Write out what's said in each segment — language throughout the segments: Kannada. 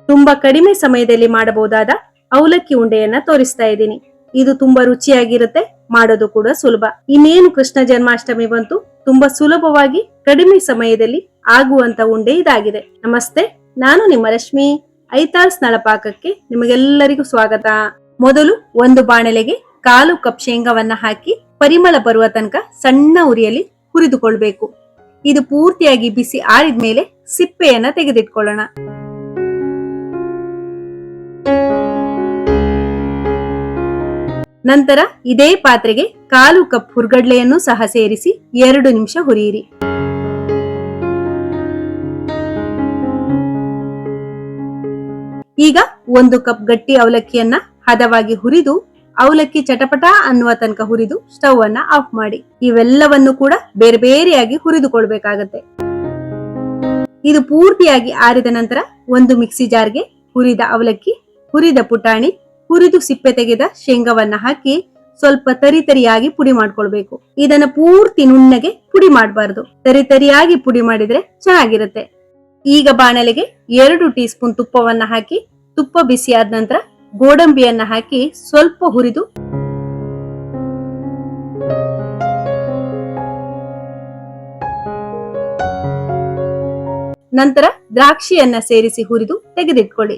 ತುಂಬಾ ಕಡಿಮೆ ಸಮಯದಲ್ಲಿ ಮಾಡಬಹುದಾದ ಅವಲಕ್ಕಿ ಉಂಡೆಯನ್ನ ತೋರಿಸ್ತಾ ಇದ್ದೀನಿ. ಇದು ತುಂಬಾ ರುಚಿಯಾಗಿರುತ್ತೆ, ಮಾಡೋದು ಕೂಡ ಸುಲಭ. ಇನ್ನೇನು ಕೃಷ್ಣ ಜನ್ಮಾಷ್ಟಮಿ ಬಂತು, ತುಂಬಾ ಸುಲಭವಾಗಿ ಕಡಿಮೆ ಸಮಯದಲ್ಲಿ ಆಗುವಂತ ಉಂಡೆ ಇದಾಗಿದೆ. ನಮಸ್ತೆ, ನಾನು ನಿಮ್ಮ ರಶ್ಮಿ. ಐತಾಳ್ಸ್ ನಳಪಾಕಕ್ಕೆ ನಿಮಗೆಲ್ಲರಿಗೂ ಸ್ವಾಗತ. ಮೊದಲು ಒಂದು ಬಾಣಲೆಗೆ 1/4 ಕಪ್ ಶೇಂಗಾವನ್ನ ಹಾಕಿ ಪರಿಮಳ ಬರುವ ತನಕ ಸಣ್ಣ ಉರಿಯಲ್ಲಿ ಹುರಿದುಕೊಳ್ಬೇಕು. ಇದು ಪೂರ್ತಿಯಾಗಿ ಬಿಸಿ ಆರಿದ್ಮೇಲೆ ಸಿಪ್ಪೆಯನ್ನ ತೆಗೆದಿಟ್ಕೊಳ್ಳೋಣ. ನಂತರ ಇದೇ ಪಾತ್ರೆಗೆ 1/4 ಕಪ್ ಹುರ್ಗಡ್ಲೆಯನ್ನು ಸಹ ಸೇರಿಸಿ 2 ನಿಮಿಷ ಹುರಿಯಿರಿ. ಈಗ 1 ಕಪ್ ಗಟ್ಟಿ ಅವಲಕ್ಕಿಯನ್ನ ಹದವಾಗಿ ಹುರಿದು ಅವಲಕ್ಕಿ ಚಟಪಟ ಅನ್ನುವ ತನಕ ಹುರಿದು ಸ್ಟವ್ ಅನ್ನ ಆಫ್ ಮಾಡಿ. ಇವೆಲ್ಲವನ್ನು ಕೂಡ ಬೇರೆ ಬೇರೆಯಾಗಿ ಹುರಿದುಕೊಳ್ಬೇಕಾಗತ್ತೆ. ಇದು ಪೂರ್ತಿಯಾಗಿ ಆರಿದ ನಂತರ ಒಂದು ಮಿಕ್ಸಿ ಜಾರ್ಗೆ ಹುರಿದ ಅವಲಕ್ಕಿ, ಹುರಿದ ಪುಟಾಣಿ, ಹುರಿದು ಸಿಪ್ಪೆ ತೆಗೆದ ಶೇಂಗಾವನ್ನ ಹಾಕಿ ಸ್ವಲ್ಪ ತರಿತರಿಯಾಗಿ ಪುಡಿ ಮಾಡ್ಕೊಳ್ಬೇಕು. ಇದನ್ನ ಪೂರ್ತಿ ನುಣ್ಣಗೆ ಪುಡಿ ಮಾಡಬಾರದು, ತರಿತರಿಯಾಗಿ ಪುಡಿ ಮಾಡಿದ್ರೆ ಚೆನ್ನಾಗಿರುತ್ತೆ. ಈಗ ಬಾಣಲೆಗೆ 2 ಟೀ ಸ್ಪೂನ್ ತುಪ್ಪವನ್ನ ಹಾಕಿ, ತುಪ್ಪ ಬಿಸಿಯಾದ ನಂತರ ಗೋಡಂಬಿಯನ್ನ ಹಾಕಿ ಸ್ವಲ್ಪ ಹುರಿದು ನಂತರ ದ್ರಾಕ್ಷಿಯನ್ನ ಸೇರಿಸಿ ಹುರಿದು ತೆಗೆದಿಟ್ಕೊಳ್ಳಿ.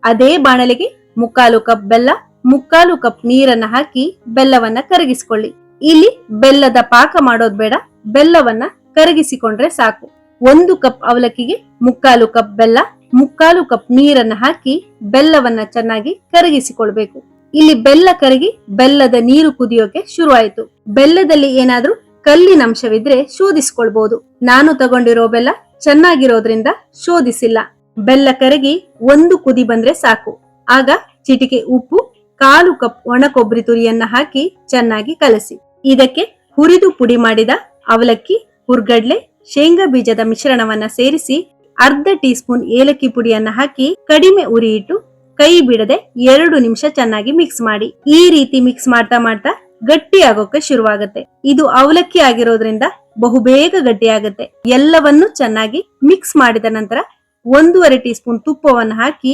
ಅದೇ ಬಾಣಲೆಗೆ 3/4 ಕಪ್ ಬೆಲ್ಲ, 3/4 ಕಪ್ ನೀರನ್ನ ಹಾಕಿ ಬೆಲ್ಲವನ್ನ ಕರಗಿಸಿಕೊಳ್ಳಿ. ಇಲ್ಲಿ ಬೆಲ್ಲದ ಪಾಕ ಮಾಡೋದ್ ಬೇಡ, ಬೆಲ್ಲವನ್ನ ಕರಗಿಸಿಕೊಂಡ್ರೆ ಸಾಕು. 1 ಕಪ್ ಅವಲಕ್ಕಿಗೆ 3/4 ಕಪ್ ಬೆಲ್ಲ, 3/4 ಕಪ್ ನೀರನ್ನ ಹಾಕಿ ಬೆಲ್ಲವನ್ನ ಚೆನ್ನಾಗಿ ಕರಗಿಸಿಕೊಳ್ಬೇಕು. ಇಲ್ಲಿ ಬೆಲ್ಲ ಕರಗಿ ಬೆಲ್ಲದ ನೀರು ಕುದಿಯೋಕೆ ಶುರುವಾಯಿತು. ಬೆಲ್ಲದಲ್ಲಿ ಏನಾದ್ರೂ ಕಲ್ಲಿನ ಅಂಶವಿದ್ರೆ ಶೋಧಿಸಿಕೊಳ್ಬಹುದು. ನಾನು ತಗೊಂಡಿರೋ ಬೆಲ್ಲ ಚೆನ್ನಾಗಿರೋದ್ರಿಂದ ಶೋಧಿಸಿಲ್ಲ. ಬೆಲ್ಲ ಕರಗಿ 1 ಕುದಿ ಬಂದ್ರೆ ಸಾಕು. ಆಗ ಚಿಟಿಕೆ ಉಪ್ಪು, 1/4 ಕಪ್ ಒಣ ಕೊಬ್ಬರಿ ತುರಿಯನ್ನ ಹಾಕಿ ಚೆನ್ನಾಗಿ ಕಲಸಿ. ಇದಕ್ಕೆ ಹುರಿದು ಪುಡಿ ಮಾಡಿದ ಅವಲಕ್ಕಿ, ಹುರ್ಗಡ್ಲೆ, ಶೇಂಗಾ ಬೀಜದ ಮಿಶ್ರಣವನ್ನ ಸೇರಿಸಿ ಅರ್ಧ ಟೀ ಸ್ಪೂನ್ ಏಲಕ್ಕಿ ಪುಡಿಯನ್ನ ಹಾಕಿ ಕಡಿಮೆ ಉರಿ ಇಟ್ಟು ಕೈ ಬಿಡದೆ 2 ನಿಮಿಷ ಚೆನ್ನಾಗಿ ಮಿಕ್ಸ್ ಮಾಡಿ. ಈ ರೀತಿ ಮಿಕ್ಸ್ ಮಾಡ್ತಾ ಮಾಡ್ತಾ ಗಟ್ಟಿ ಆಗೋಕೆ ಶುರುವಾಗುತ್ತೆ. ಇದು ಅವಲಕ್ಕಿ ಆಗಿರೋದ್ರಿಂದ ಬಹುಬೇಗ ಗಟ್ಟಿ ಆಗುತ್ತೆ. ಎಲ್ಲವನ್ನು ಚೆನ್ನಾಗಿ ಮಿಕ್ಸ್ ಮಾಡಿದ ನಂತರ 1/2 ಟೀ ಸ್ಪೂನ್ ತುಪ್ಪವನ್ನು ಹಾಕಿ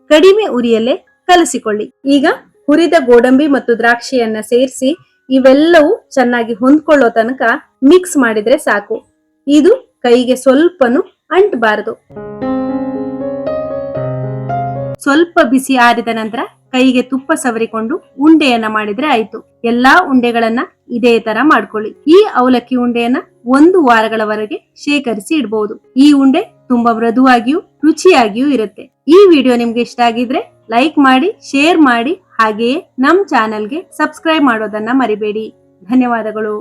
ಕಡಿಮೆ ಉರಿಯಲ್ಲೇ ಕಲಸಿಕೊಳ್ಳಿ. ಈಗ ಹುರಿದ ಗೋಡಂಬಿ ಮತ್ತು ದ್ರಾಕ್ಷಿಯನ್ನ ಸೇರಿಸಿ ಇವೆಲ್ಲವೂ ಚೆನ್ನಾಗಿ ಹೊಂದ್ಕೊಳ್ಳೋ ತನಕ ಮಿಕ್ಸ್ ಮಾಡಿದ್ರೆ ಸಾಕು. ಇದು ಕೈಗೆ ಸ್ವಲ್ಪನೂ ಅಂಟಬಾರದು. ಸ್ವಲ್ಪ ಬಿಸಿ ಆರಿದ ನಂತರ ಕೈಗೆ ತುಪ್ಪ ಸವರಿಕೊಂಡು ಉಂಡೆಯನ್ನ ಮಾಡಿದ್ರೆ ಆಯ್ತು. ಎಲ್ಲಾ ಉಂಡೆಗಳನ್ನ ಇದೇ ತರ ಮಾಡ್ಕೊಳ್ಳಿ. ಈ ಅವಲಕ್ಕಿ ಉಂಡೆಯನ್ನ 1 ವಾರಗಳವರೆಗೆ ಶೇಖರಿಸಿ ಇಡಬಹುದು. ಈ ಉಂಡೆ ತುಂಬಾ ಮೃದುವಾಗಿಯೂ ರುಚಿಯಾಗಿಯೂ ಇರುತ್ತೆ. ಈ ವಿಡಿಯೋ ನಿಮ್ಗೆ ಇಷ್ಟ ಆಗಿದ್ರೆ ಲೈಕ್ ಮಾಡಿ, ಶೇರ್ ಮಾಡಿ, ಹಾಗೆಯೇ ನಮ್ ಚಾನೆಲ್ಗೆ ಸಬ್ಸ್ಕ್ರೈಬ್ ಮಾಡೋದನ್ನ ಮರಿಬೇಡಿ. ಧನ್ಯವಾದಗಳು.